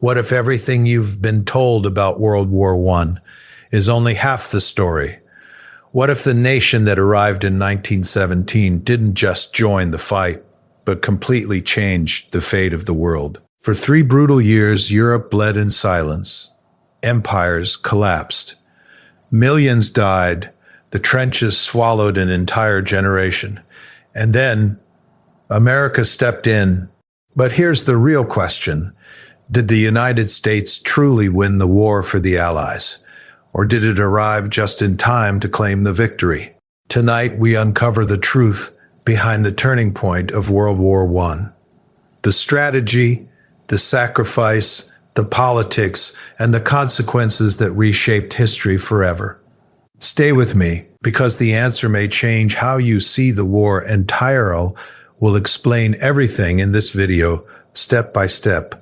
What if everything you've been told about World War I is only half the story? What if the nation that arrived in 1917 didn't just join the fight, but completely changed the fate of the world? For 3 brutal years, Europe bled in silence. Empires collapsed. Millions died. The trenches swallowed an entire generation. And then America stepped in. But here's the real question. Did the United States truly win the war for the Allies? Or did it arrive just in time to claim the victory? Tonight, we uncover the truth behind the turning point of World War I. The strategy, the sacrifice, the politics, and the consequences that reshaped history forever. Stay with me, because the answer may change how you see the war, and Tyrell will explain everything in this video, step by step.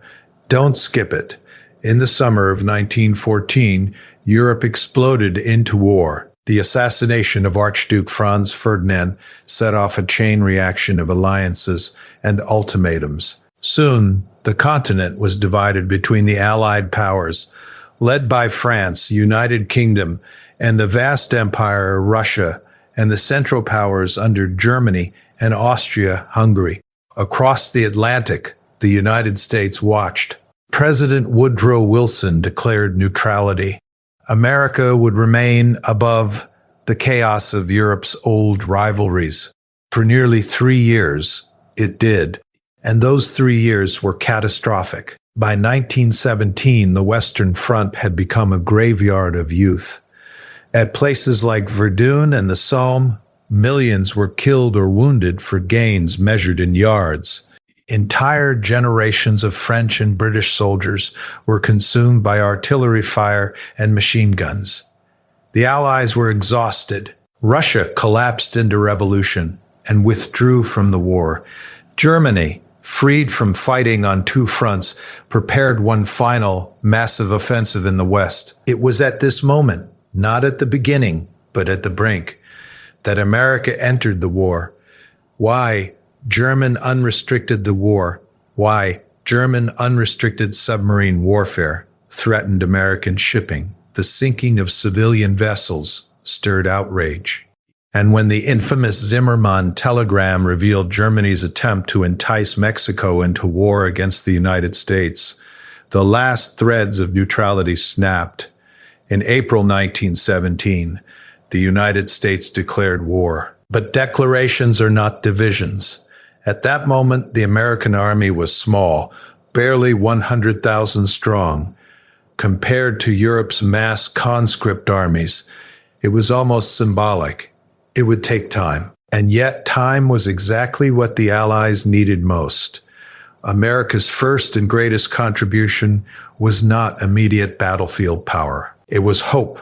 Don't skip it. In the summer of 1914, Europe exploded into war. The assassination of Archduke Franz Ferdinand set off a chain reaction of alliances and ultimatums. Soon, the continent was divided between the Allied powers, led by France, United Kingdom, and the vast empire Russia, and the Central Powers under Germany and Austria-Hungary. Across the Atlantic, the United States watched. President Woodrow Wilson declared neutrality. America would remain above the chaos of Europe's old rivalries. For nearly 3 years, it did, and those 3 years were catastrophic. By 1917, the Western Front had become a graveyard of youth. At places like Verdun and the Somme, millions were killed or wounded for gains measured in yards. Entire generations of French and British soldiers were consumed by artillery fire and machine guns. The Allies were exhausted. Russia collapsed into revolution and withdrew from the war. Germany, freed from fighting on 2 fronts, prepared one final, massive offensive in the West. It was at this moment, not at the beginning, but at the brink, that America entered the war. Why? German unrestricted the war. Why? German unrestricted submarine warfare threatened American shipping. The sinking of civilian vessels stirred outrage. And when the infamous Zimmermann telegram revealed Germany's attempt to entice Mexico into war against the United States, the last threads of neutrality snapped. In April 1917, the United States declared war. But declarations are not divisions. At that moment, the American army was small, barely 100,000 strong. Compared to Europe's mass conscript armies, it was almost symbolic. It would take time. And yet, time was exactly what the Allies needed most. America's first and greatest contribution was not immediate battlefield power. It was hope.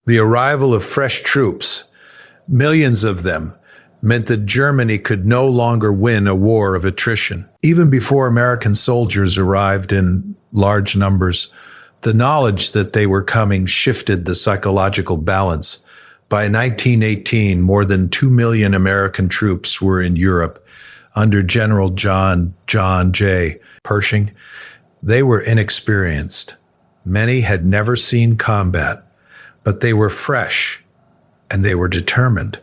The arrival of fresh troops, millions of them, meant that Germany could no longer win a war of attrition. Even before American soldiers arrived in large numbers, the knowledge that they were coming shifted the psychological balance. By 1918, more than 2 million American troops were in Europe under General John J. Pershing. They were inexperienced. Many had never seen combat, but they were fresh and they were determined.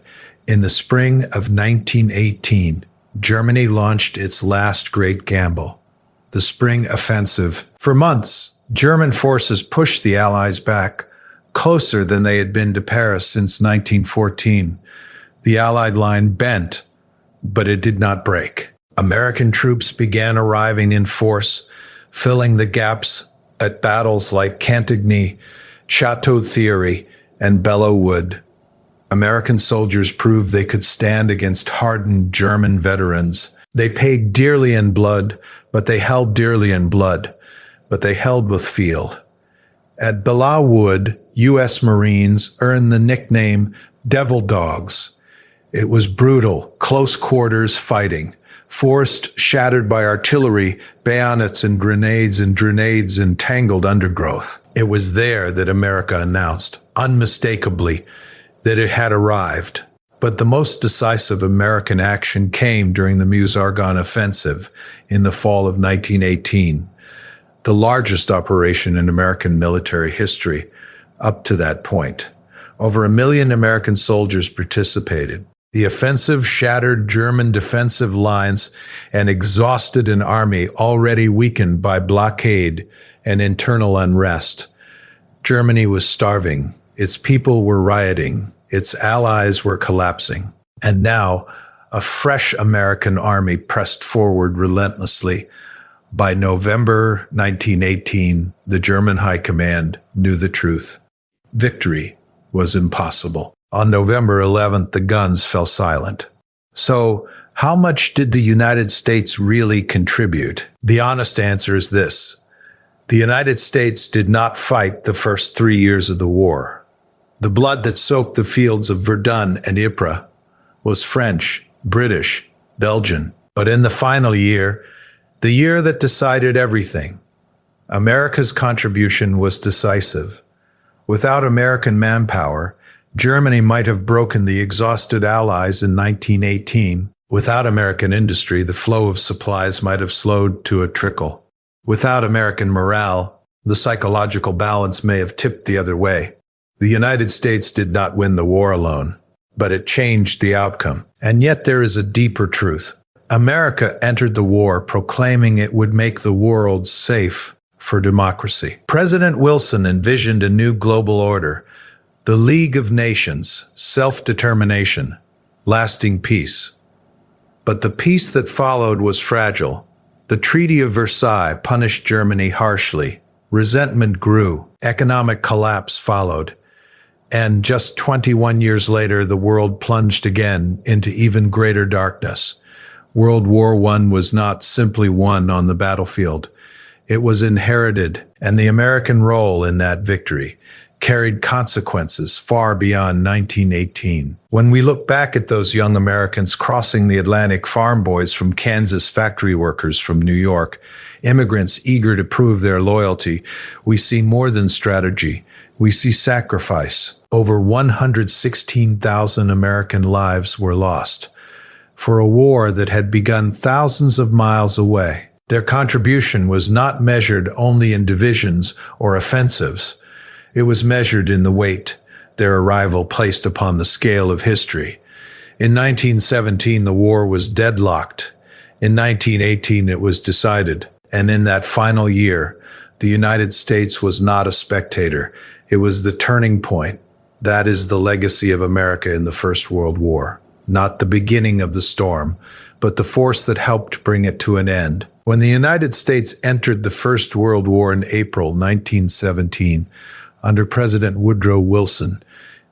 In the spring of 1918, Germany launched its last great gamble, the Spring Offensive. For months, German forces pushed the Allies back, closer than they had been to Paris since 1914. The Allied line bent, but it did not break. American troops began arriving in force, filling the gaps at battles like Cantigny, Chateau Thierry, and Belleau Wood. American soldiers proved they could stand against hardened German veterans. They paid dearly in blood, but they held dearly in blood, but they held with field. At Belleau Wood, U.S. Marines earned the nickname Devil Dogs. It was brutal, close quarters fighting, forced shattered by artillery, bayonets, and grenades in tangled undergrowth. It was there that America announced, unmistakably, that it had arrived. But the most decisive American action came during the Meuse-Argonne Offensive in the fall of 1918. the largest operation in American military history up to that point. Over 1 million American soldiers participated. The offensive shattered German defensive lines and exhausted an army already weakened by blockade and internal unrest. Germany was starving. Its people were rioting. Its allies were collapsing. And now, a fresh American army pressed forward relentlessly. By November 1918, the German High Command knew the truth. Victory was impossible. On November 11th, the guns fell silent. So, how much did the United States really contribute? The honest answer is this. The United States did not fight the first 3 years of the war. The blood that soaked the fields of Verdun and Ypres was French, British, Belgian. But in the final year, the year that decided everything, America's contribution was decisive. Without American manpower, Germany might have broken the exhausted Allies in 1918. Without American industry, the flow of supplies might have slowed to a trickle. Without American morale, the psychological balance may have tipped the other way. The United States did not win the war alone, but it changed the outcome. And yet there is a deeper truth. America entered the war proclaiming it would make the world safe for democracy. President Wilson envisioned a new global order, the League of Nations, self-determination, lasting peace. But the peace that followed was fragile. The Treaty of Versailles punished Germany harshly. Resentment grew. Economic collapse followed. And just 21 years later, the world plunged again into even greater darkness. World War I was not simply won on the battlefield. It was inherited, and the American role in that victory carried consequences far beyond 1918. When we look back at those young Americans crossing the Atlantic, farm boys from Kansas, factory workers from New York, immigrants eager to prove their loyalty, we see more than strategy. We see sacrifice. Over 116,000 American lives were lost for a war that had begun thousands of miles away. Their contribution was not measured only in divisions or offensives. It was measured in the weight their arrival placed upon the scale of history. In 1917, the war was deadlocked. In 1918, it was decided. And in that final year, the United States was not a spectator. It was the turning point. That is the legacy of America in the First World War. Not the beginning of the storm, but the force that helped bring it to an end. When the United States entered the First World War in April 1917, under President Woodrow Wilson,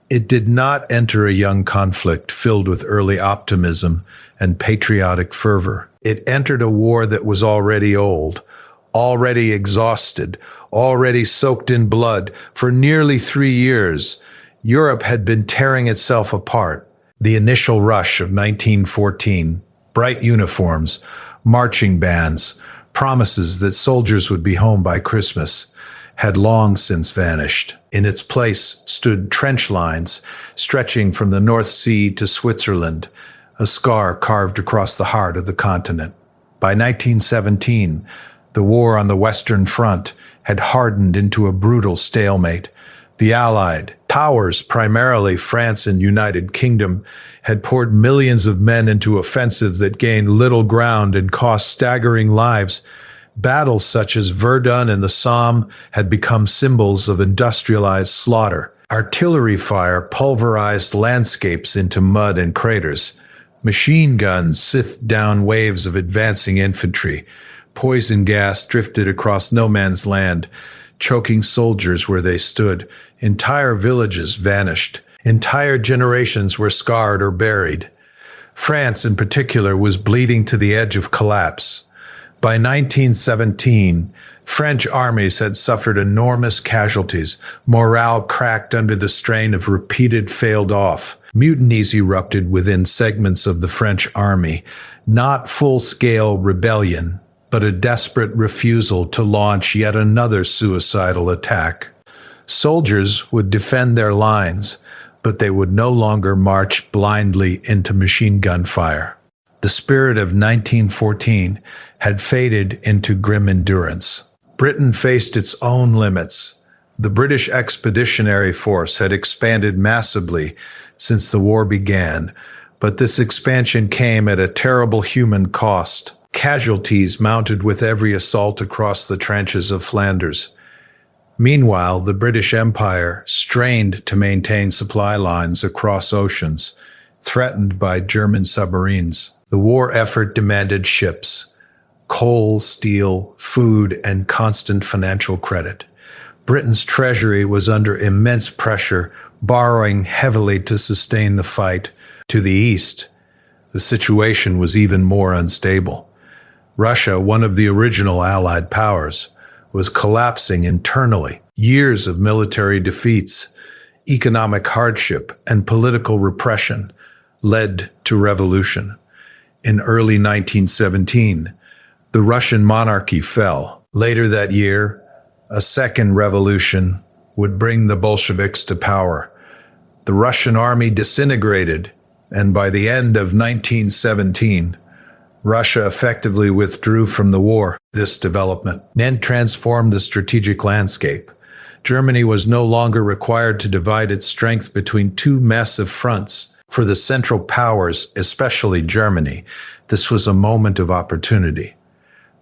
it did not enter a young conflict filled with early optimism and patriotic fervor. It entered a war that was already old, already exhausted, already soaked in blood. For nearly 3 years, Europe had been tearing itself apart. The initial rush of 1914, bright uniforms, marching bands, promises that soldiers would be home by Christmas, had long since vanished. In its place stood trench lines stretching from the North Sea to Switzerland, a scar carved across the heart of the continent. By 1917, the war on the Western Front had hardened into a brutal stalemate. The Allied powers, primarily France and United Kingdom, had poured millions of men into offensives that gained little ground and cost staggering lives. Battles such as Verdun and the Somme had become symbols of industrialized slaughter. Artillery fire pulverized landscapes into mud and craters. Machine guns sithed down waves of advancing infantry. Poison gas drifted across no man's land, choking soldiers where they stood. Entire villages vanished. Entire generations were scarred or buried. France, in particular, was bleeding to the edge of collapse. By 1917, French armies had suffered enormous casualties. Morale cracked under the strain of repeated failed off. Mutinies erupted within segments of the French army, not full-scale rebellion, but a desperate refusal to launch yet another suicidal attack. Soldiers would defend their lines, but they would no longer march blindly into machine gun fire. The spirit of 1914 had faded into grim endurance. Britain faced its own limits. The British Expeditionary Force had expanded massively since the war began, but this expansion came at a terrible human cost. Casualties mounted with every assault across the trenches of Flanders. Meanwhile, the British Empire strained to maintain supply lines across oceans, threatened by German submarines. The war effort demanded ships, coal, steel, food, and constant financial credit. Britain's treasury was under immense pressure, borrowing heavily to sustain the fight. To the east, the situation was even more unstable. Russia, one of the original Allied powers, was collapsing internally. Years of military defeats, economic hardship, and political repression led to revolution. In early 1917, the Russian monarchy fell. Later that year, a second revolution would bring the Bolsheviks to power. The Russian army disintegrated, and by the end of 1917, Russia effectively withdrew from the war. This development then transformed the strategic landscape. Germany was no longer required to divide its strength between two massive fronts. For the Central Powers, especially Germany, this was a moment of opportunity.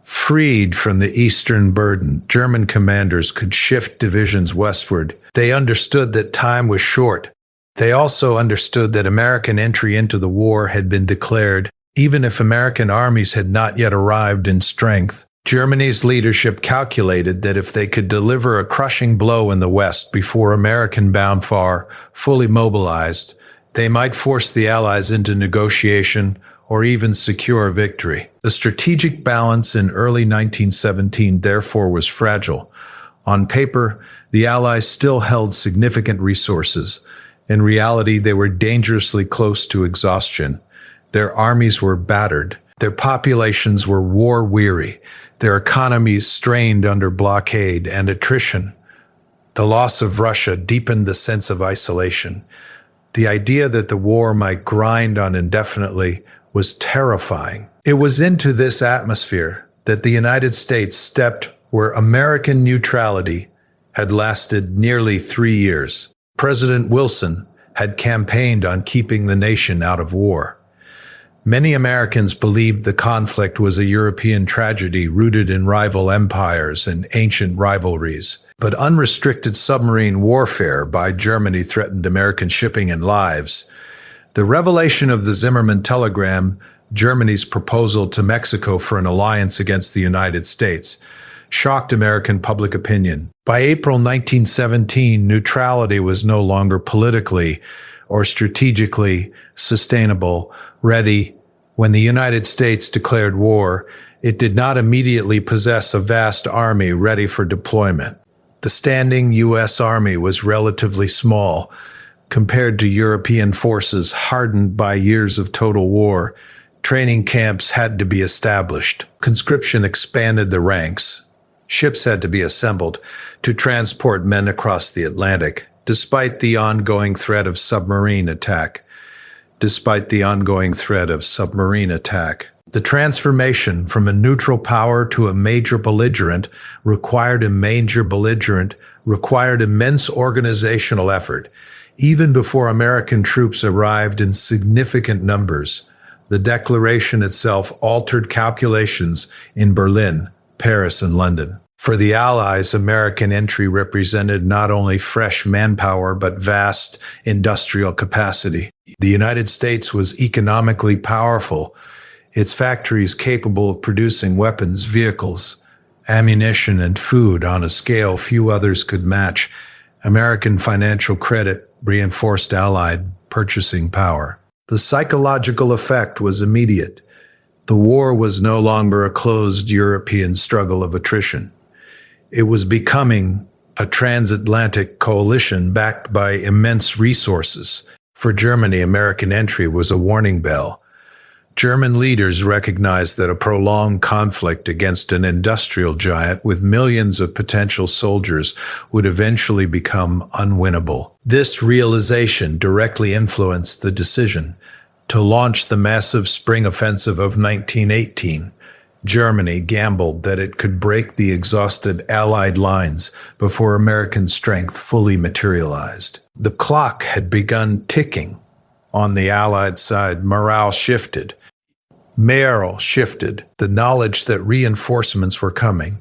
Freed from the Eastern burden, German commanders could shift divisions westward. They understood that time was short. They also understood that American entry into the war had been declared, even if American armies had not yet arrived in strength. Germany's leadership calculated that if they could deliver a crushing blow in the West before American Boundfar fully mobilized, they might force the Allies into negotiation or even secure victory. The strategic balance in early 1917 therefore was fragile. On paper, the Allies still held significant resources. In reality, they were dangerously close to exhaustion. Their armies were battered. Their populations were war-weary. Their economies strained under blockade and attrition. The loss of Russia deepened the sense of isolation. The idea that the war might grind on indefinitely was terrifying. It was into this atmosphere that the United States stepped where American neutrality had lasted nearly 3 years. President Wilson had campaigned on keeping the nation out of war. Many Americans believed the conflict was a European tragedy rooted in rival empires and ancient rivalries. But unrestricted submarine warfare by Germany threatened American shipping and lives. The revelation of the Zimmermann telegram, Germany's proposal to Mexico for an alliance against the United States, shocked American public opinion. By April 1917, neutrality was no longer politically or strategically sustainable, ready. When the United States declared war, it did not immediately possess a vast army ready for deployment. The standing U.S. Army was relatively small compared to European forces hardened by years of total war. Training camps had to be established. Conscription expanded the ranks. Ships had to be assembled to transport men across the Atlantic, despite the ongoing threat of submarine attack. The transformation from a neutral power to a major belligerent required immense organizational effort. Even before American troops arrived in significant numbers, the declaration itself altered calculations in Berlin, Paris, and London. For the Allies, American entry represented not only fresh manpower but vast industrial capacity. The United States was economically powerful, its factories capable of producing weapons, vehicles, ammunition, and food on a scale few others could match. American financial credit reinforced Allied purchasing power. The psychological effect was immediate. The war was no longer a closed European struggle of attrition. It was becoming a transatlantic coalition backed by immense resources. For Germany, American entry was a warning bell. German leaders recognized that a prolonged conflict against an industrial giant with millions of potential soldiers would eventually become unwinnable. This realization directly influenced the decision to launch the massive spring offensive of 1918. Germany gambled that it could break the exhausted Allied lines before American strength fully materialized. The clock had begun ticking. On the Allied side, morale shifted. Morale shifted. The knowledge that reinforcements were coming,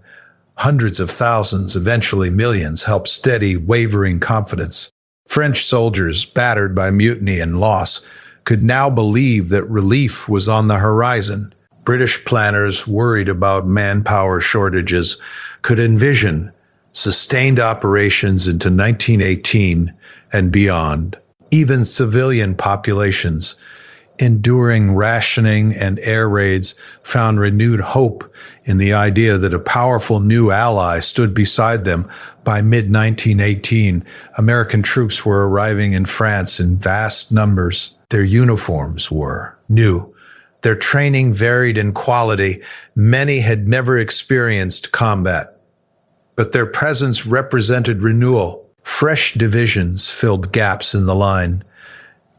hundreds of thousands, eventually millions, helped steady wavering confidence. French soldiers, battered by mutiny and loss, could now believe that relief was on the horizon. British planners, worried about manpower shortages, could envision sustained operations into 1918 and beyond. Even civilian populations, enduring rationing and air raids, found renewed hope in the idea that a powerful new ally stood beside them. By mid-1918, American troops were arriving in France in vast numbers. Their uniforms were new. Their training varied in quality. Many had never experienced combat, but their presence represented renewal. Fresh divisions filled gaps in the line.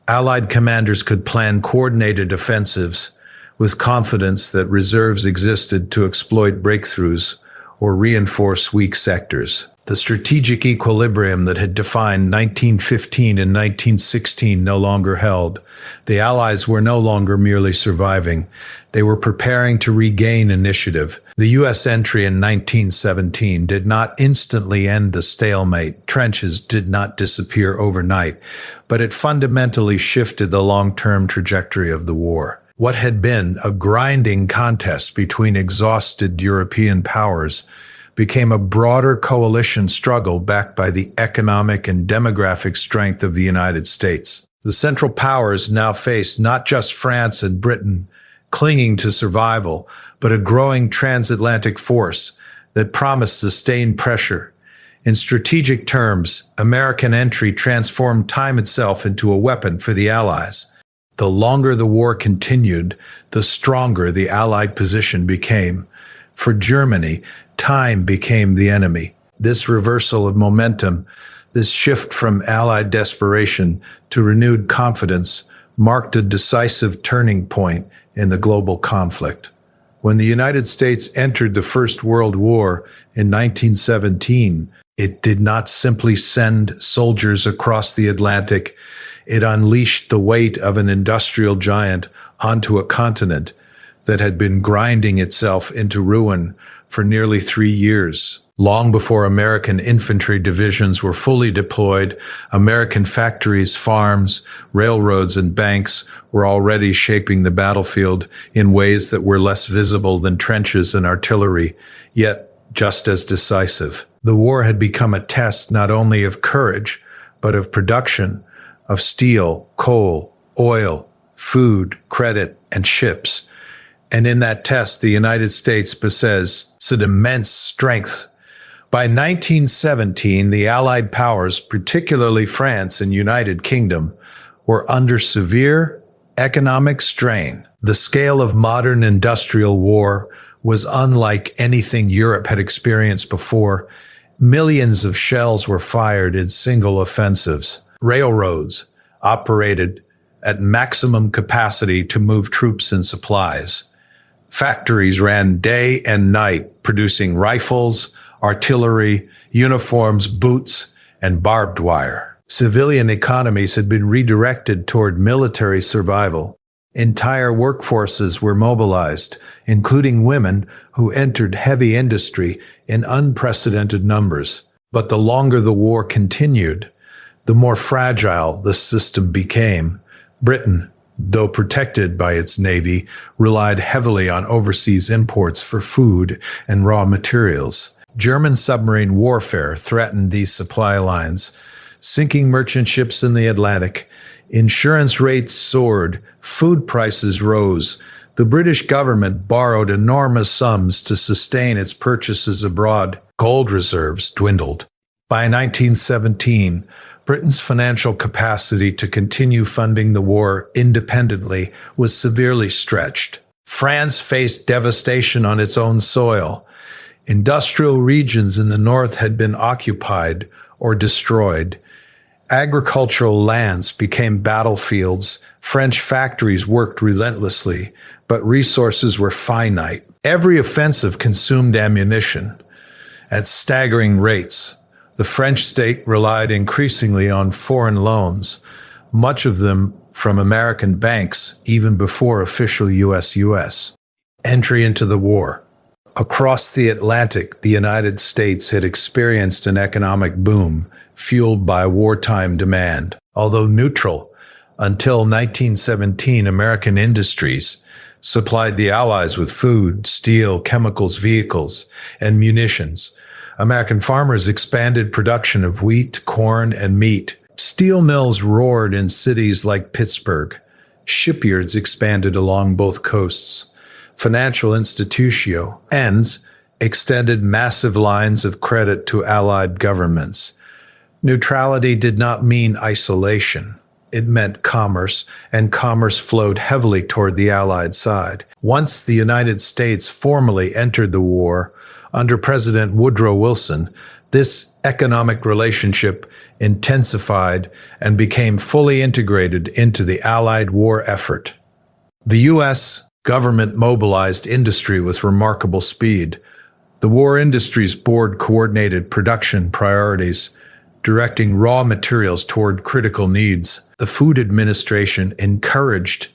Allied commanders could plan coordinated offensives with confidence that reserves existed to exploit breakthroughs or reinforce weak sectors. The strategic equilibrium that had defined 1915 and 1916 no longer held. The Allies were no longer merely surviving. They were preparing to regain initiative. The U.S. entry in 1917 did not instantly end the stalemate. Trenches did not disappear overnight, but it fundamentally shifted the long-term trajectory of the war. What had been a grinding contest between exhausted European powers became a broader coalition struggle backed by the economic and demographic strength of the United States. The Central Powers now faced not just France and Britain clinging to survival, but a growing transatlantic force that promised sustained pressure. In strategic terms, American entry transformed time itself into a weapon for the Allies. The longer the war continued, the stronger the Allied position became. For Germany, time became the enemy. This reversal of momentum, this shift from Allied desperation to renewed confidence, marked a decisive turning point in the global conflict. When the United States entered the First World War in 1917, it did not simply send soldiers across the Atlantic. It unleashed the weight of an industrial giant onto a continent that had been grinding itself into ruin for nearly 3 years. Long before American infantry divisions were fully deployed, American factories, farms, railroads, and banks were already shaping the battlefield in ways that were less visible than trenches and artillery, yet just as decisive. The war had become a test not only of courage, but of production, of steel, coal, oil, food, credit, and ships. And in that test, the United States possessed an immense strength. By 1917, the Allied powers, particularly France and United Kingdom, were under severe economic strain. The scale of modern industrial war was unlike anything Europe had experienced before. Millions of shells were fired in single offensives. Railroads operated at maximum capacity to move troops and supplies. Factories ran day and night, producing rifles, artillery, uniforms, boots, and barbed wire. Civilian economies had been redirected toward military survival. Entire workforces were mobilized, including women who entered heavy industry in unprecedented numbers. But the longer the war continued, the more fragile the system became. Britain, though protected by its navy, relied heavily on overseas imports for food and raw materials. German submarine warfare threatened these supply lines, sinking merchant ships in the Atlantic. Insurance rates soared, food prices rose. The British government borrowed enormous sums to sustain its purchases abroad. Gold reserves dwindled. By 1917, Britain's financial capacity to continue funding the war independently was severely stretched. France faced devastation on its own soil. Industrial regions in the north had been occupied or destroyed. Agricultural lands became battlefields. French factories worked relentlessly, but resources were finite. Every offensive consumed ammunition at staggering rates. The French state relied increasingly on foreign loans, much of them from American banks, even before official U.S. entry into the war. Across the Atlantic, the United States had experienced an economic boom fueled by wartime demand. Although neutral, until 1917, American industries supplied the Allies with food, steel, chemicals, vehicles, and munitions. American farmers expanded production of wheat, corn, and meat. Steel mills roared in cities like Pittsburgh. Shipyards expanded along both coasts. Financial institutions extended massive lines of credit to Allied governments. Neutrality did not mean isolation. It meant commerce, and commerce flowed heavily toward the Allied side. Once the United States formally entered the war, under President Woodrow Wilson, this economic relationship intensified and became fully integrated into the Allied war effort. The U.S. government mobilized industry with remarkable speed. The War Industries Board coordinated production priorities, directing raw materials toward critical needs. The Food Administration encouraged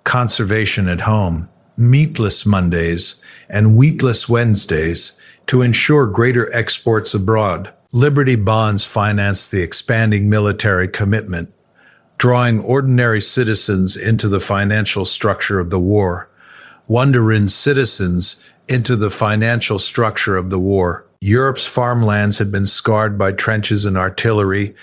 conservation at home, meatless Mondays, and wheatless Wednesdays to ensure greater exports abroad. Liberty bonds financed the expanding military commitment, drawing ordinary citizens into the financial structure of the war. Wonderin citizens into the financial structure of the war. Europe's farmlands had been scarred by trenches and artillery.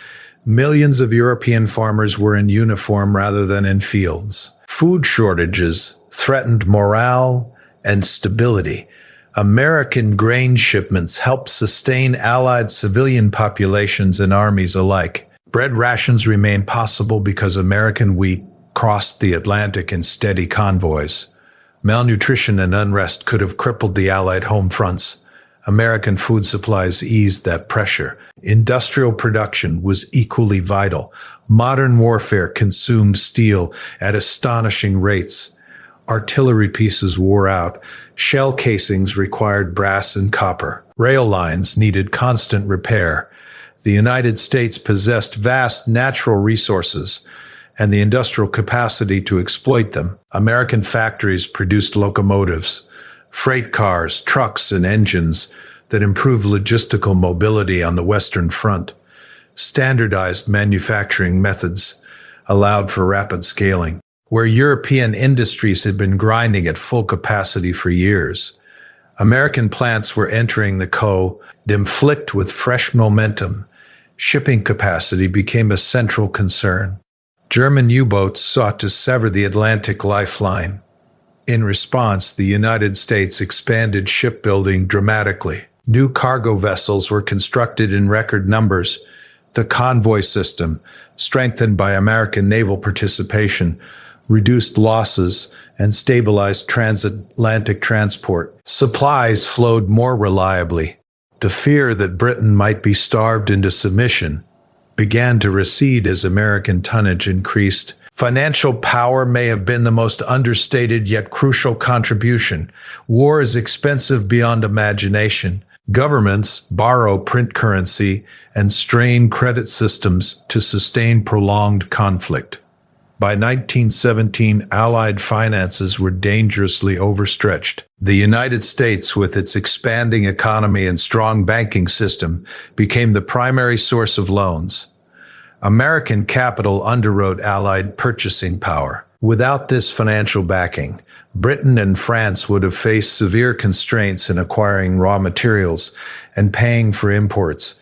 Millions of European farmers were in uniform rather than in fields. Food shortages threatened morale and stability. American grain shipments helped sustain Allied civilian populations and armies alike. Bread rations remained possible because American wheat crossed the Atlantic in steady convoys. Malnutrition and unrest could have crippled the Allied home fronts. American food supplies eased that pressure. Industrial production was equally vital. Modern warfare consumed steel at astonishing rates. Artillery pieces wore out. Shell casings required brass and copper. Rail lines needed constant repair. The United States possessed vast natural resources and the industrial capacity to exploit them. American factories produced locomotives, freight cars, trucks, and engines that improved logistical mobility on the Western Front. Standardized manufacturing methods allowed for rapid scaling. Where European industries had been grinding at full capacity for years, American plants were entering the conflict with fresh momentum. Shipping capacity became a central concern. German U-boats sought to sever the Atlantic lifeline. In response, the United States expanded shipbuilding dramatically. New cargo vessels were constructed in record numbers. The convoy system, strengthened by American naval participation, reduced losses and stabilized transatlantic transport. Supplies flowed more reliably. The fear that Britain might be starved into submission began to recede as American tonnage increased. Financial power may have been the most understated yet crucial contribution. War is expensive beyond imagination. Governments borrow print currency and strain credit systems to sustain prolonged conflict. By 1917, Allied finances were dangerously overstretched. The United States, with its expanding economy and strong banking system, became the primary source of loans. American capital underwrote Allied purchasing power. Without this financial backing, Britain and France would have faced severe constraints in acquiring raw materials and paying for imports.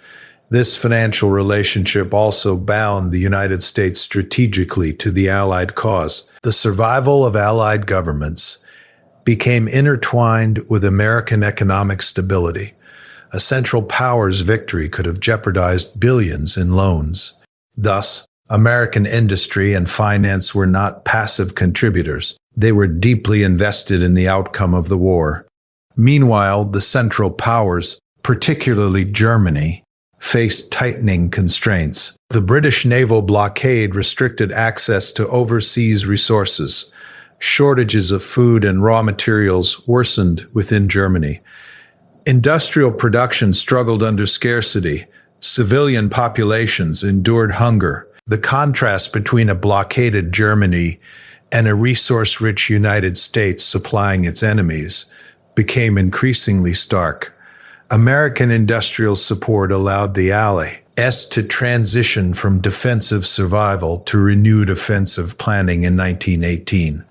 This financial relationship also bound the United States strategically to the Allied cause. The survival of Allied governments became intertwined with American economic stability. A Central Powers victory could have jeopardized billions in loans. Thus, American industry and finance were not passive contributors. They were deeply invested in the outcome of the war. Meanwhile, the Central Powers, particularly Germany, faced tightening constraints. The British naval blockade restricted access to overseas resources. Shortages of food and raw materials worsened within Germany. Industrial production struggled under scarcity. Civilian populations endured hunger. The contrast between a blockaded Germany and a resource-rich United States supplying its enemies became increasingly stark. American industrial support allowed the Allies to transition from defensive survival to renewed offensive planning in 1918.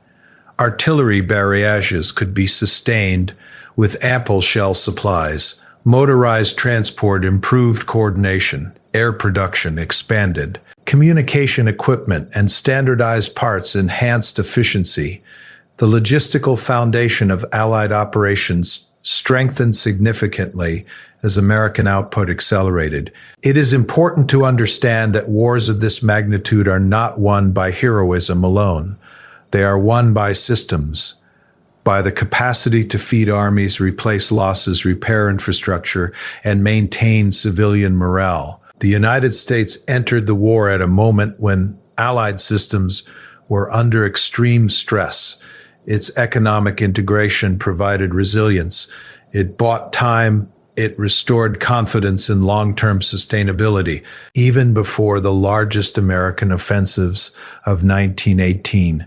Artillery barrages could be sustained with ample shell supplies. Motorized transport improved coordination. Air production expanded. Communication equipment and standardized parts enhanced efficiency. The logistical foundation of Allied operations strengthened significantly as American output accelerated. It is important to understand that wars of this magnitude are not won by heroism alone. They are won by systems, by the capacity to feed armies, replace losses, repair infrastructure, and maintain civilian morale. The United States entered the war at a moment when Allied systems were under extreme stress. Its economic integration provided resilience. It bought time. It restored confidence in long-term sustainability, even before the largest American offensives of 1918.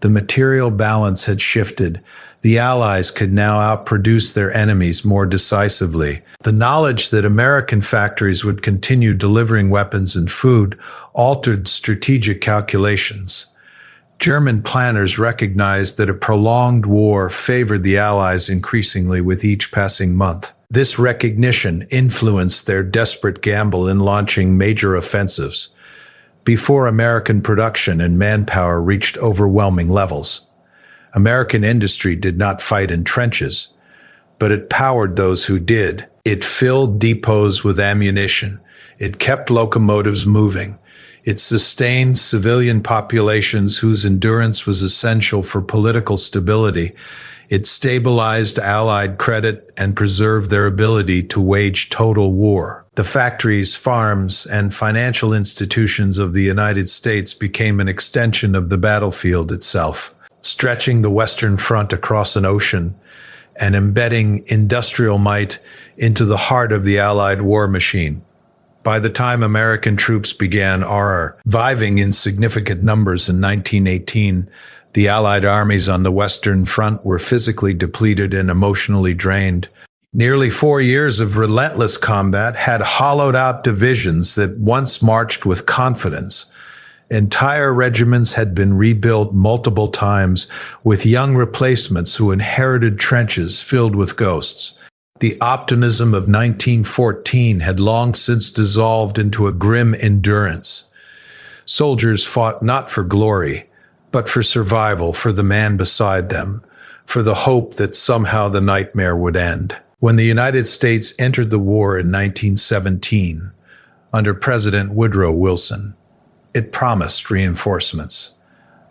The material balance had shifted. The Allies could now outproduce their enemies more decisively. The knowledge that American factories would continue delivering weapons and food altered strategic calculations. German planners recognized that a prolonged war favored the Allies increasingly with each passing month. This recognition influenced their desperate gamble in launching major offensives before American production and manpower reached overwhelming levels. American industry did not fight in trenches, but it powered those who did. It filled depots with ammunition. It kept locomotives moving. It sustained civilian populations whose endurance was essential for political stability. It stabilized Allied credit and preserved their ability to wage total war. The factories, farms, and financial institutions of the United States became an extension of the battlefield itself, stretching the Western Front across an ocean and embedding industrial might into the heart of the Allied war machine. By the time American troops began arriving in significant numbers in 1918, the Allied armies on the Western Front were physically depleted and emotionally drained. Nearly 4 years of relentless combat had hollowed out divisions that once marched with confidence. Entire regiments had been rebuilt multiple times with young replacements who inherited trenches filled with ghosts. The optimism of 1914 had long since dissolved into a grim endurance. Soldiers fought not for glory, but for survival, for the man beside them, for the hope that somehow the nightmare would end. When the United States entered the war in 1917, under President Woodrow Wilson, it promised reinforcements.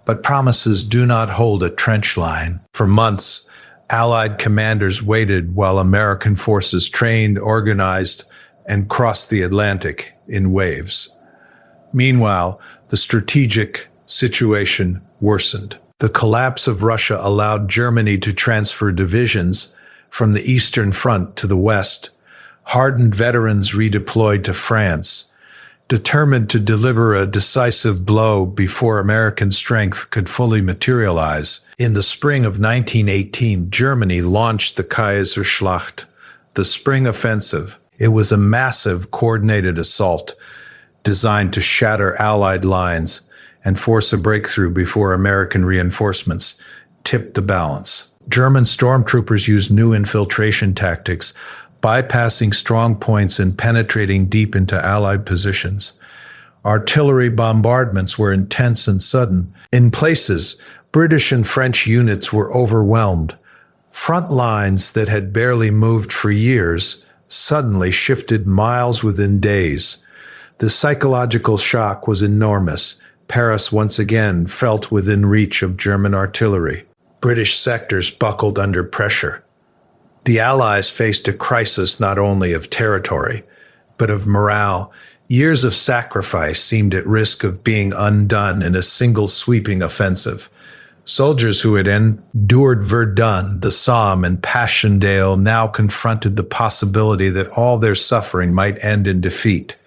But promises do not hold a trench line. For months, Allied commanders waited while American forces trained, organized, and crossed the Atlantic in waves. Meanwhile, the strategic situation worsened. The collapse of Russia allowed Germany to transfer divisions from the Eastern Front to the West. Hardened veterans redeployed to France, determined to deliver a decisive blow before American strength could fully materialize. In the spring of 1918, Germany launched the Kaiserschlacht, the Spring Offensive. It was a massive, coordinated assault designed to shatter Allied lines and force a breakthrough before American reinforcements tipped the balance. German stormtroopers used new infiltration tactics, bypassing strong points and penetrating deep into Allied positions. Artillery bombardments were intense and sudden. In places, British and French units were overwhelmed. Front lines that had barely moved for years suddenly shifted miles within days. The psychological shock was enormous. Paris once again felt within reach of German artillery. British sectors buckled under pressure. The Allies faced a crisis not only of territory, but of morale. Years of sacrifice seemed at risk of being undone in a single sweeping offensive. Soldiers who had endured Verdun, the Somme, and Passchendaele now confronted the possibility that all their suffering might end in defeat.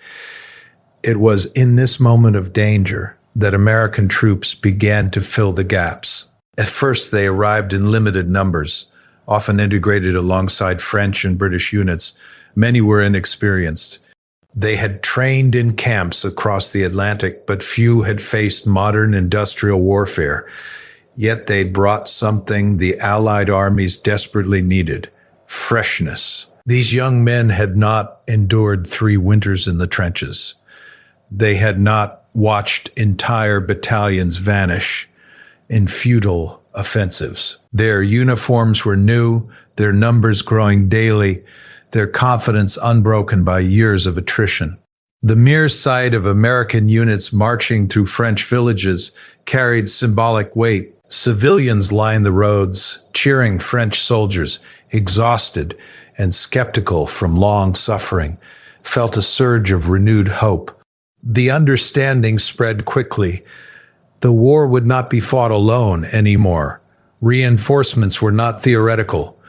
It was in this moment of danger that American troops began to fill the gaps. At first, they arrived in limited numbers, often integrated alongside French and British units. Many were inexperienced. They had trained in camps across the Atlantic, but few had faced modern industrial warfare. Yet they brought something the Allied armies desperately needed: freshness. These young men had not endured 3 winters in the trenches. They had not watched entire battalions vanish in futile offensives. Their uniforms were new, their numbers growing daily, their confidence unbroken by years of attrition. The mere sight of American units marching through French villages carried symbolic weight. Civilians lined the roads, cheering French soldiers, exhausted and skeptical from long suffering, felt a surge of renewed hope. The understanding spread quickly. The war would not be fought alone anymore. Reinforcements were not theoretical.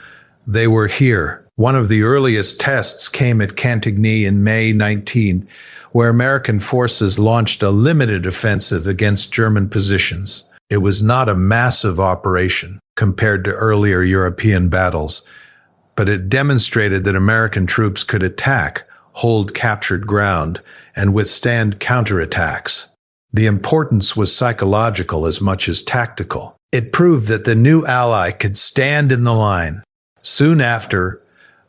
They were here. One of the earliest tests came at Cantigny in May 19, where American forces launched a limited offensive against German positions. It was not a massive operation compared to earlier European battles, but it demonstrated that American troops could attack, hold captured ground, and withstand counterattacks. The importance was psychological as much as tactical. It proved that the new ally could stand in the line. Soon after,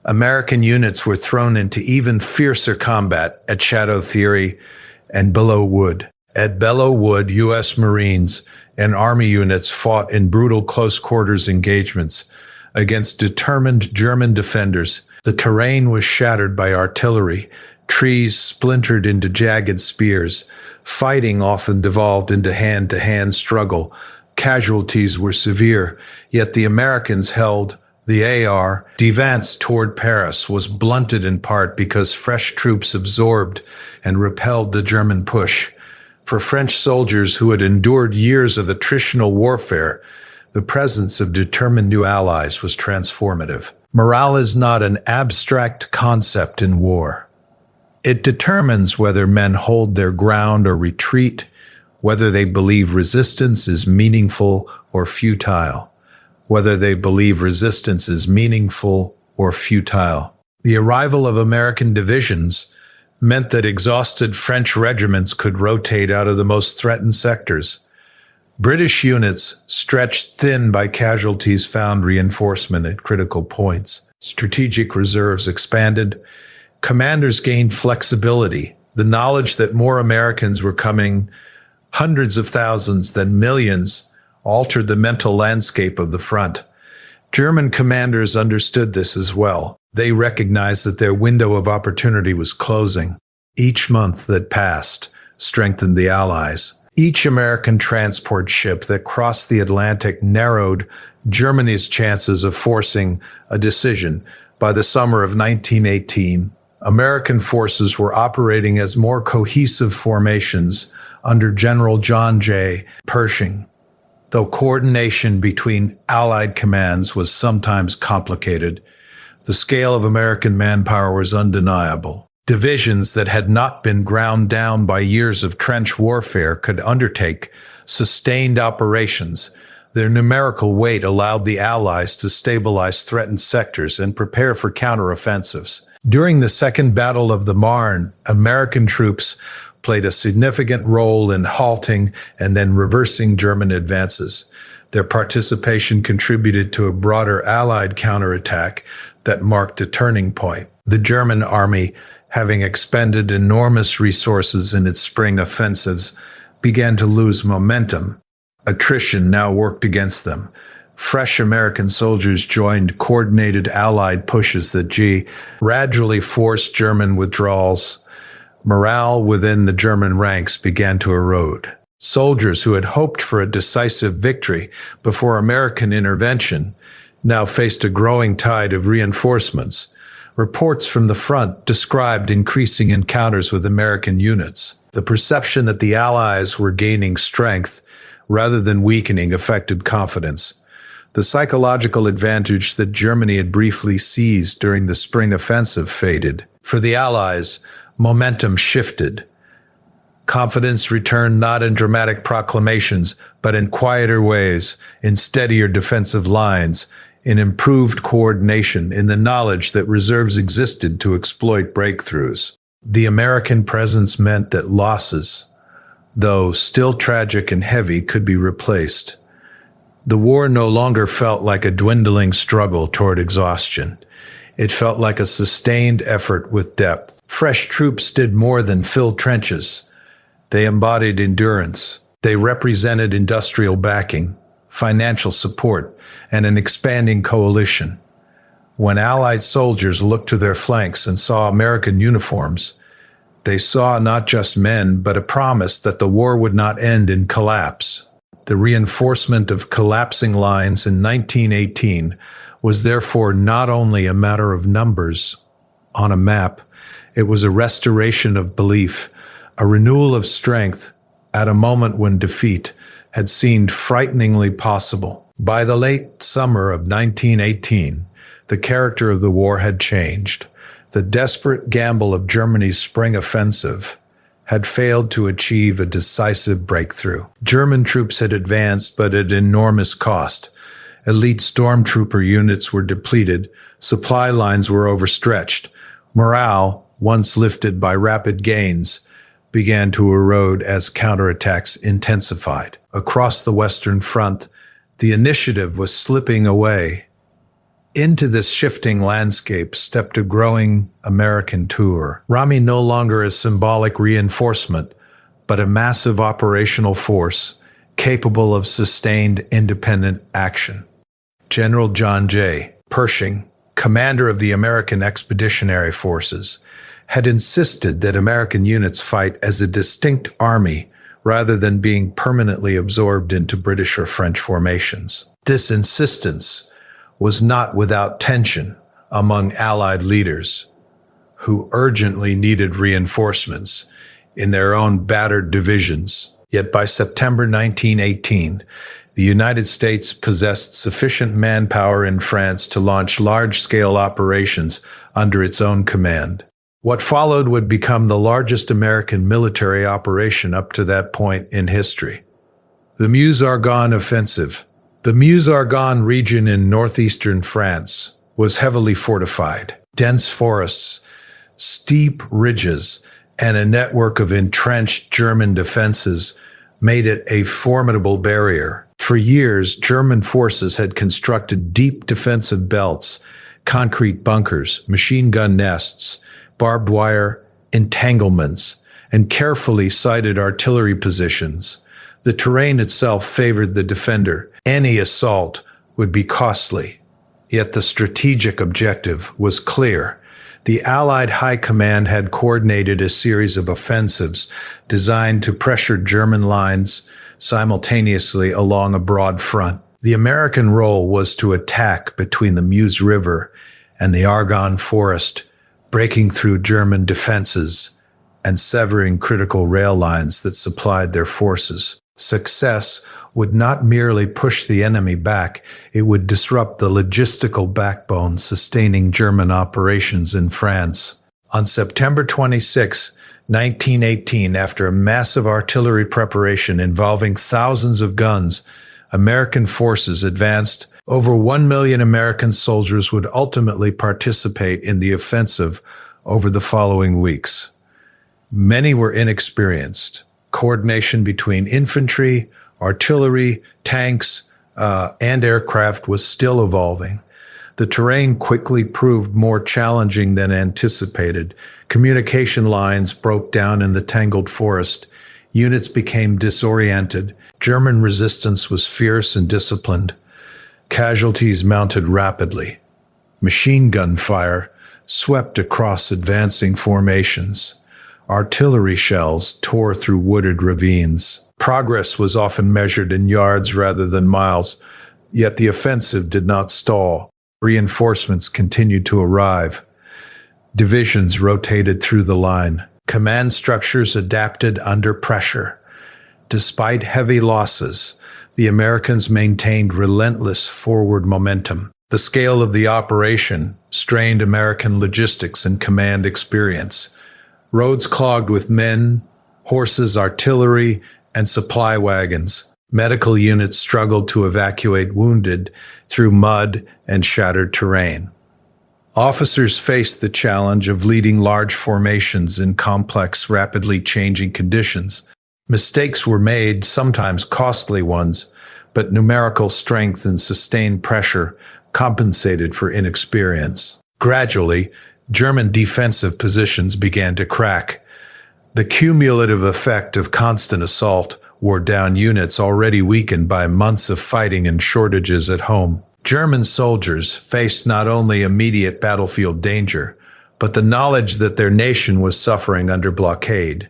American units were thrown into even fiercer combat at Chateau Thierry and Belleau Wood. At Belleau Wood, U.S. Marines and Army units fought in brutal close-quarters engagements against determined German defenders. The terrain was shattered by artillery, trees splintered into jagged spears. Fighting often devolved into hand-to-hand struggle. Casualties were severe, yet the Americans held. The AR, advance toward Paris, was blunted in part because fresh troops absorbed and repelled the German push. For French soldiers who had endured years of attritional warfare, the presence of determined new allies was transformative. Morale is not an abstract concept in war. It determines whether men hold their ground or retreat, whether they believe resistance is meaningful or futile. The arrival of American divisions meant that exhausted French regiments could rotate out of the most threatened sectors. British units, stretched thin by casualties, found reinforcement at critical points. Strategic reserves expanded. Commanders gained flexibility. The knowledge that more Americans were coming, hundreds of thousands than millions, altered the mental landscape of the front. German commanders understood this as well. They recognized that their window of opportunity was closing. Each month that passed strengthened the Allies. Each American transport ship that crossed the Atlantic narrowed Germany's chances of forcing a decision. By the summer of 1918, American forces were operating as more cohesive formations under General John J. Pershing. Though coordination between Allied commands was sometimes complicated, the scale of American manpower was undeniable. Divisions that had not been ground down by years of trench warfare could undertake sustained operations. Their numerical weight allowed the Allies to stabilize threatened sectors and prepare for counteroffensives. During the Second Battle of the Marne, American troops played a significant role in halting and then reversing German advances. Their participation contributed to a broader Allied counterattack that marked a turning point. The German army, having expended enormous resources in its spring offensives, began to lose momentum. Attrition now worked against them. Fresh American soldiers joined coordinated Allied pushes that gradually forced German withdrawals. Morale within the German ranks began to erode. Soldiers who had hoped for a decisive victory before American intervention now faced a growing tide of reinforcements. Reports from the front described increasing encounters with American units. The perception that the Allies were gaining strength rather than weakening, affected confidence. The psychological advantage that Germany had briefly seized during the spring offensive faded. For the Allies, momentum shifted. Confidence returned not in dramatic proclamations, but in quieter ways, in steadier defensive lines, in improved coordination, in the knowledge that reserves existed to exploit breakthroughs. The American presence meant that losses, though still tragic and heavy, could be replaced. The war no longer felt like a dwindling struggle toward exhaustion. It felt like a sustained effort with depth. Fresh troops did more than fill trenches. They embodied endurance. They represented industrial backing, financial support, and an expanding coalition. When Allied soldiers looked to their flanks and saw American uniforms, they saw not just men, but a promise that the war would not end in collapse. The reinforcement of collapsing lines in 1918 was therefore not only a matter of numbers on a map, it was a restoration of belief, a renewal of strength at a moment when defeat had seemed frighteningly possible. By the late summer of 1918, the character of the war had changed. The desperate gamble of Germany's spring offensive had failed to achieve a decisive breakthrough. German troops had advanced, but at enormous cost. Elite stormtrooper units were depleted, supply lines were overstretched. Morale, once lifted by rapid gains, began to erode as counterattacks intensified. Across the Western Front, the initiative was slipping away. Into this shifting landscape stepped a growing American tour. Rami no longer a symbolic reinforcement, but a massive operational force capable of sustained independent action. General John J. Pershing, commander of the American Expeditionary Forces, had insisted that American units fight as a distinct army rather than being permanently absorbed into British or French formations. This insistence was not without tension among Allied leaders who urgently needed reinforcements in their own battered divisions. Yet by September 1918, the United States possessed sufficient manpower in France to launch large-scale operations under its own command. What followed would become the largest American military operation up to that point in history. The Meuse-Argonne Offensive. The Meuse-Argonne region in northeastern France was heavily fortified. Dense forests, steep ridges, and a network of entrenched German defenses made it a formidable barrier. For years, German forces had constructed deep defensive belts, concrete bunkers, machine gun nests, barbed wire entanglements, and carefully sited artillery positions. The terrain itself favored the defender. Any assault would be costly. Yet the strategic objective was clear. The Allied High Command had coordinated a series of offensives designed to pressure German lines simultaneously along a broad front. The American role was to attack between the Meuse River and the Argonne Forest, breaking through German defenses and severing critical rail lines that supplied their forces. Success would not merely push the enemy back, it would disrupt the logistical backbone sustaining German operations in France. On September 26, 1918, after a massive artillery preparation involving thousands of guns, American forces advanced. Over 1 million American soldiers would ultimately participate in the offensive over the following weeks. Many were inexperienced. Coordination between infantry, artillery, tanks, and aircraft was still evolving. The terrain quickly proved more challenging than anticipated. Communication lines broke down in the tangled forest. Units became disoriented. German resistance was fierce and disciplined. Casualties mounted rapidly. Machine gun fire swept across advancing formations. Artillery shells tore through wooded ravines. Progress was often measured in yards rather than miles, yet the offensive did not stall. Reinforcements continued to arrive. Divisions rotated through the line. Command structures adapted under pressure. Despite heavy losses, the Americans maintained relentless forward momentum. The scale of the operation strained American logistics and command experience. Roads clogged with men, horses, artillery, and supply wagons. Medical units struggled to evacuate wounded through mud and shattered terrain. Officers faced the challenge of leading large formations in complex, rapidly changing conditions. Mistakes were made, sometimes costly ones, but numerical strength and sustained pressure compensated for inexperience. Gradually, German defensive positions began to crack. The cumulative effect of constant assault wore down units already weakened by months of fighting and shortages at home. German soldiers faced not only immediate battlefield danger, but the knowledge that their nation was suffering under blockade.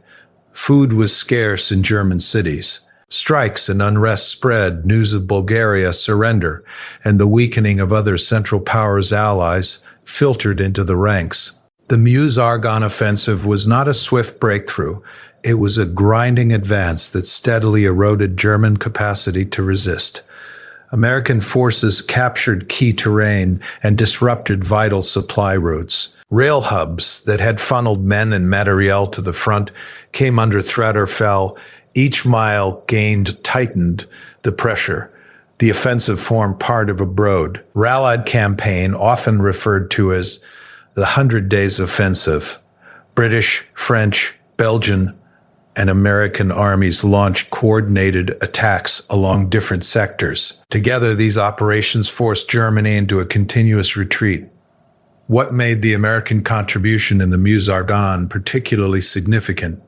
Food was scarce in German cities. Strikes and unrest spread, news of Bulgaria's surrender and the weakening of other Central Powers allies filtered into the ranks. The Meuse-Argonne Offensive was not a swift breakthrough. It was a grinding advance that steadily eroded German capacity to resist. American forces captured key terrain and disrupted vital supply routes. Rail hubs that had funneled men and materiel to the front came under threat or fell. Each mile tightened the pressure. The offensive formed part of a broad, rallied campaign often referred to as the 100 Days Offensive. British, French, Belgian, and American armies launched coordinated attacks along different sectors. Together, these operations forced Germany into a continuous retreat. What made the American contribution in the Meuse-Argonne particularly significant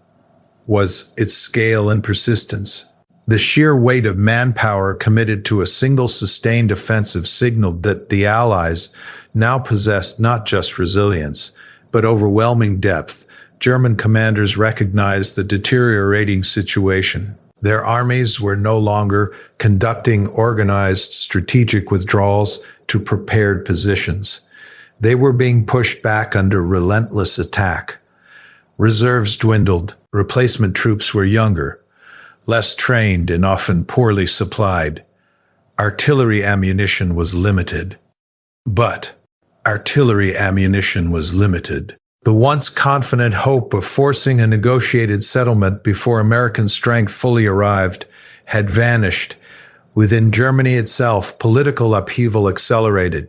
was its scale and persistence. The sheer weight of manpower committed to a single sustained offensive signaled that the Allies now possessed not just resilience, but overwhelming depth. German commanders recognized the deteriorating situation. Their armies were no longer conducting organized strategic withdrawals to prepared positions. They were being pushed back under relentless attack. Reserves dwindled. Replacement troops were younger, less trained, and often poorly supplied. Artillery ammunition was limited. But artillery ammunition was limited. The once confident hope of forcing a negotiated settlement before American strength fully arrived had vanished. Within Germany itself, political upheaval accelerated.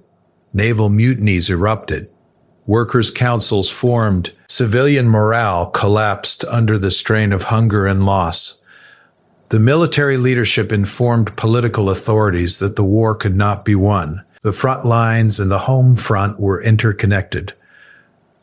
Naval mutinies erupted. Workers' councils formed. Civilian morale collapsed under the strain of hunger and loss. The military leadership informed political authorities that the war could not be won. The front lines and the home front were interconnected.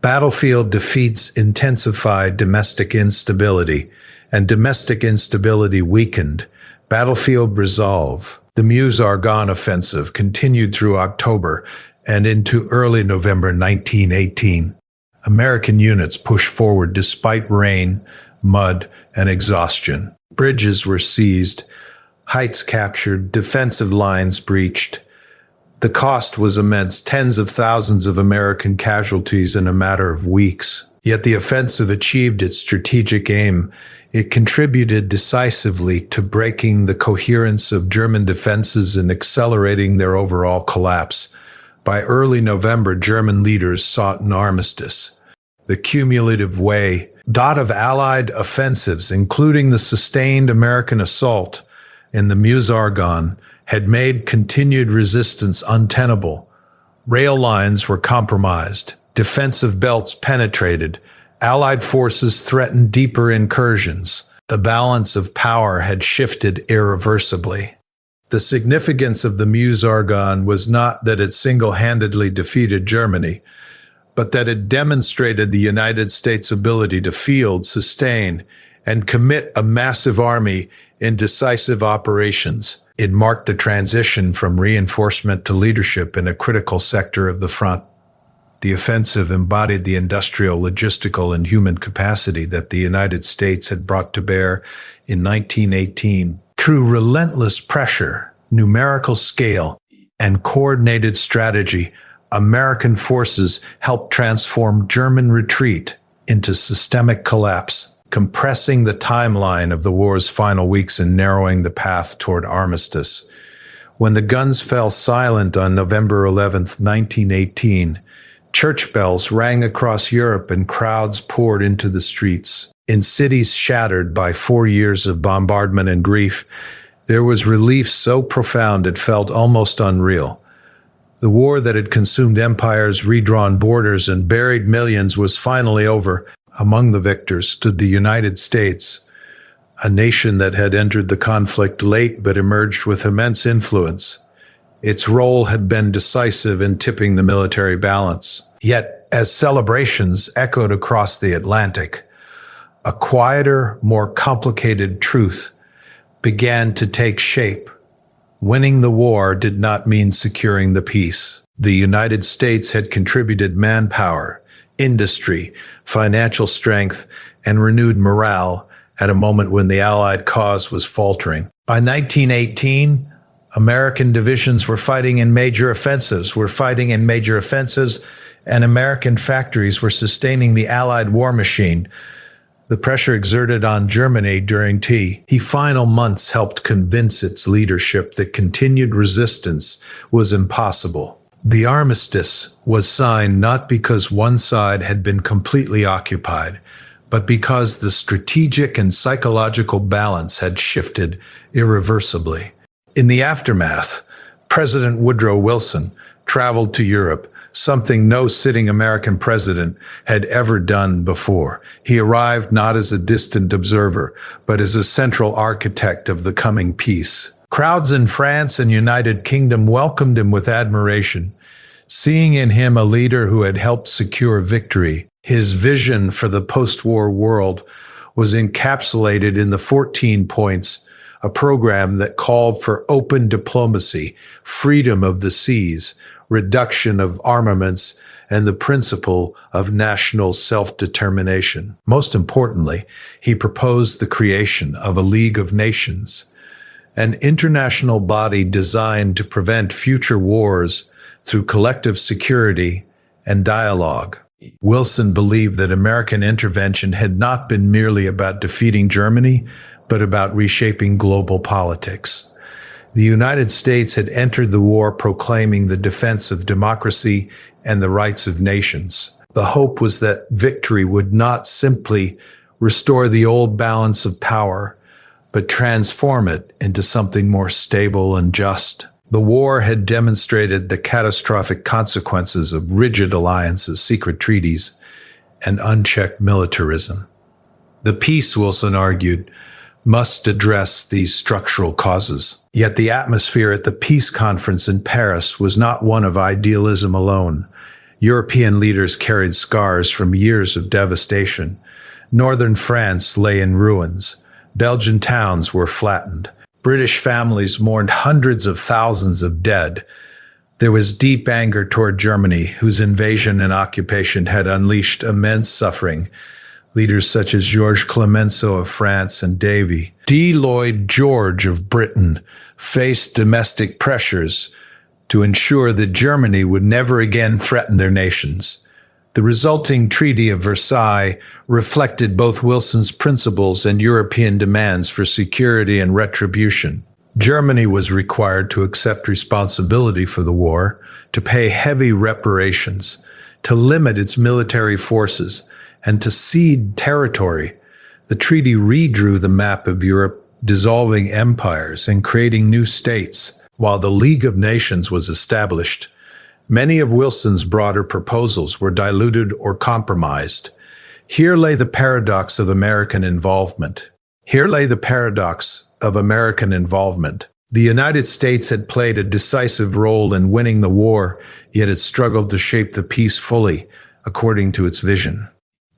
Battlefield defeats intensified domestic instability, and domestic instability weakened battlefield resolve. The Meuse-Argonne Offensive continued through October and into early November 1918. American units pushed forward despite rain, mud, and exhaustion. Bridges were seized, heights captured, defensive lines breached. The cost was immense, tens of thousands of American casualties in a matter of weeks. Yet the offensive achieved its strategic aim. It contributed decisively to breaking the coherence of German defenses and accelerating their overall collapse. By early November, German leaders sought an armistice. The cumulative weight of Allied offensives, including the sustained American assault in the Meuse-Argonne, had made continued resistance untenable. Rail lines were compromised, defensive belts penetrated, Allied forces threatened deeper incursions. The balance of power had shifted irreversibly. The significance of the Meuse-Argonne was not that it single-handedly defeated Germany, but that it demonstrated the United States' ability to field, sustain, and commit a massive army in decisive operations. It marked the transition from reinforcement to leadership in a critical sector of the front. The offensive embodied the industrial, logistical, and human capacity that the United States had brought to bear in 1918. Through relentless pressure, numerical scale, and coordinated strategy, American forces helped transform German retreat into systemic collapse. compressing the timeline of the war's final weeks and narrowing the path toward armistice. When the guns fell silent on November 11th, 1918, church bells rang across Europe and crowds poured into the streets. In cities shattered by 4 years of bombardment and grief, there was relief so profound it felt almost unreal. The war that had consumed empires, redrawn borders, and buried millions was finally over. Among the victors stood the United States, a nation that had entered the conflict late but emerged with immense influence. Its role had been decisive in tipping the military balance. Yet, as celebrations echoed across the Atlantic, a quieter, more complicated truth began to take shape. Winning the war did not mean securing the peace. The United States had contributed manpower, industry, financial strength, and renewed morale at a moment when the Allied cause was faltering. By 1918, American divisions were fighting in major offensives, and American factories were sustaining the Allied war machine. The pressure exerted on Germany during the final months helped convince its leadership that continued resistance was impossible. The armistice was signed not because one side had been completely occupied, but because the strategic and psychological balance had shifted irreversibly. In the aftermath, President Woodrow Wilson traveled to Europe, something no sitting American president had ever done before. He arrived not as a distant observer, but as a central architect of the coming peace. Crowds in France and United Kingdom welcomed him with admiration, seeing in him a leader who had helped secure victory. His vision for the post-war world was encapsulated in the 14 points, a program that called for open diplomacy, freedom of the seas, reduction of armaments, and the principle of national self-determination. Most importantly, he proposed the creation of a League of Nations, an international body designed to prevent future wars through collective security and dialogue. Wilson believed that American intervention had not been merely about defeating Germany, but about reshaping global politics. The United States had entered the war proclaiming the defense of democracy and the rights of nations. The hope was that victory would not simply restore the old balance of power, but transform it into something more stable and just. The war had demonstrated the catastrophic consequences of rigid alliances, secret treaties, and unchecked militarism. The peace, Wilson argued, must address these structural causes. Yet the atmosphere at the peace conference in Paris was not one of idealism alone. European leaders carried scars from years of devastation. Northern France lay in ruins. Belgian towns were flattened. British families mourned hundreds of thousands of dead. There was deep anger toward Germany, whose invasion and occupation had unleashed immense suffering. Leaders such as Georges Clemenceau of France and Davy D. Lloyd George of Britain faced domestic pressures to ensure that Germany would never again threaten their nations. The resulting Treaty of Versailles reflected both Wilson's principles and European demands for security and retribution. Germany was required to accept responsibility for the war, to pay heavy reparations, to limit its military forces, and to cede territory. The treaty redrew the map of Europe, dissolving empires and creating new states. While the League of Nations was established, many of Wilson's broader proposals were diluted or compromised. Here lay the paradox of American involvement. The United States had played a decisive role in winning the war, yet it struggled to shape the peace fully, according to its vision.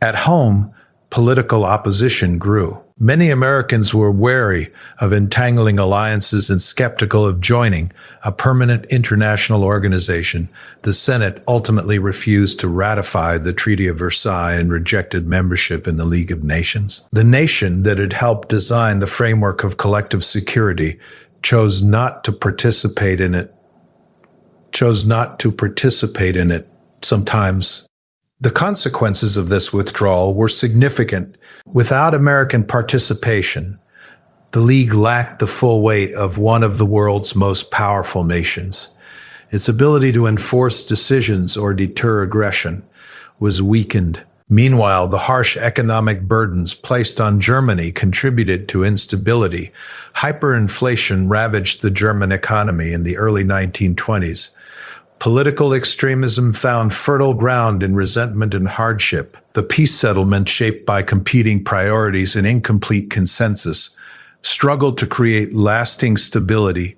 At home, political opposition grew. Many Americans were wary of entangling alliances and skeptical of joining a permanent international organization. The Senate ultimately refused to ratify the Treaty of Versailles and rejected membership in the League of Nations. The nation that had helped design the framework of collective security chose not to participate in it. Sometimes The consequences of this withdrawal were significant. Without American participation, the League lacked the full weight of one of the world's most powerful nations. Its ability to enforce decisions or deter aggression was weakened. Meanwhile, the harsh economic burdens placed on Germany contributed to instability. Hyperinflation ravaged the German economy in the early 1920s. Political extremism found fertile ground in resentment and hardship. The peace settlement, shaped by competing priorities and incomplete consensus, struggled to create lasting stability.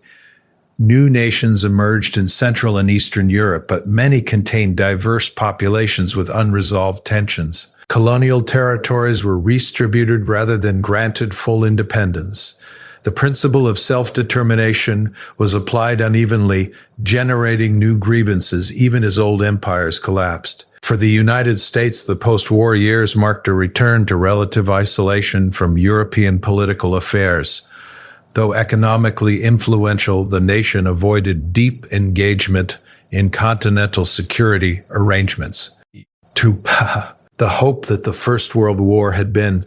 New nations emerged in Central and Eastern Europe, but many contained diverse populations with unresolved tensions. Colonial territories were redistributed rather than granted full independence. The principle of self-determination was applied unevenly, generating new grievances even as old empires collapsed. For the United States, the post-war years marked a return to relative isolation from European political affairs. Though economically influential, the nation avoided deep engagement in continental security arrangements. The hope that the First World War had been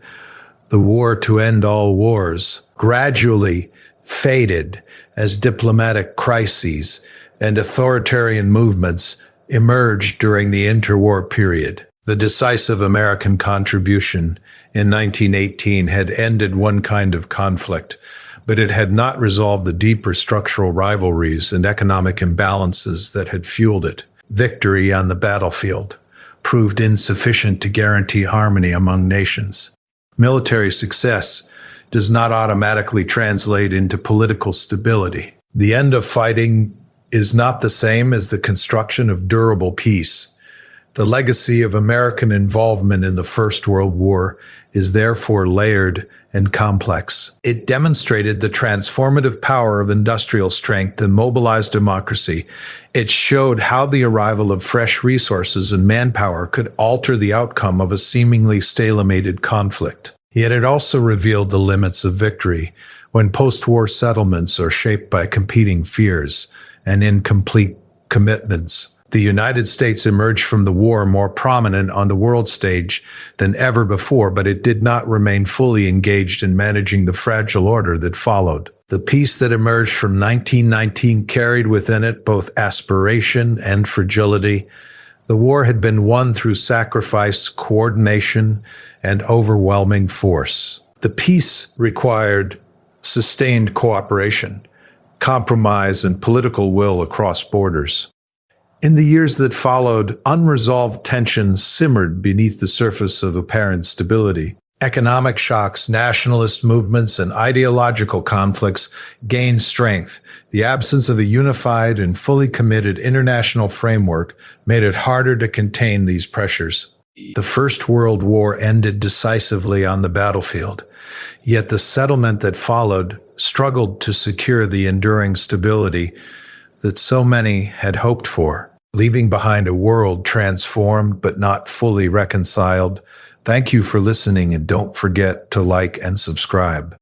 the war to end all wars gradually faded as diplomatic crises and authoritarian movements emerged during the interwar period. The decisive American contribution in 1918 had ended one kind of conflict, but it had not resolved the deeper structural rivalries and economic imbalances that had fueled it. Victory on the battlefield proved insufficient to guarantee harmony among nations. Military success does not automatically translate into political stability. The end of fighting is not the same as the construction of durable peace. The legacy of American involvement in the First World War is therefore layered and complex. It demonstrated the transformative power of industrial strength and mobilized democracy. It showed how the arrival of fresh resources and manpower could alter the outcome of a seemingly stalemated conflict. Yet it also revealed the limits of victory when post-war settlements are shaped by competing fears and incomplete commitments. The United States emerged from the war more prominent on the world stage than ever before, but it did not remain fully engaged in managing the fragile order that followed. The peace that emerged from 1919 carried within it both aspiration and fragility. The war had been won through sacrifice, coordination, and overwhelming force. The peace required sustained cooperation, compromise, and political will across borders. In the years that followed, unresolved tensions simmered beneath the surface of apparent stability. Economic shocks, nationalist movements, and ideological conflicts gained strength. The absence of a unified and fully committed international framework made it harder to contain these pressures. The First World War ended decisively on the battlefield, yet the settlement that followed struggled to secure the enduring stability that so many had hoped for, leaving behind a world transformed but not fully reconciled. Thank you for listening, and don't forget to like and subscribe.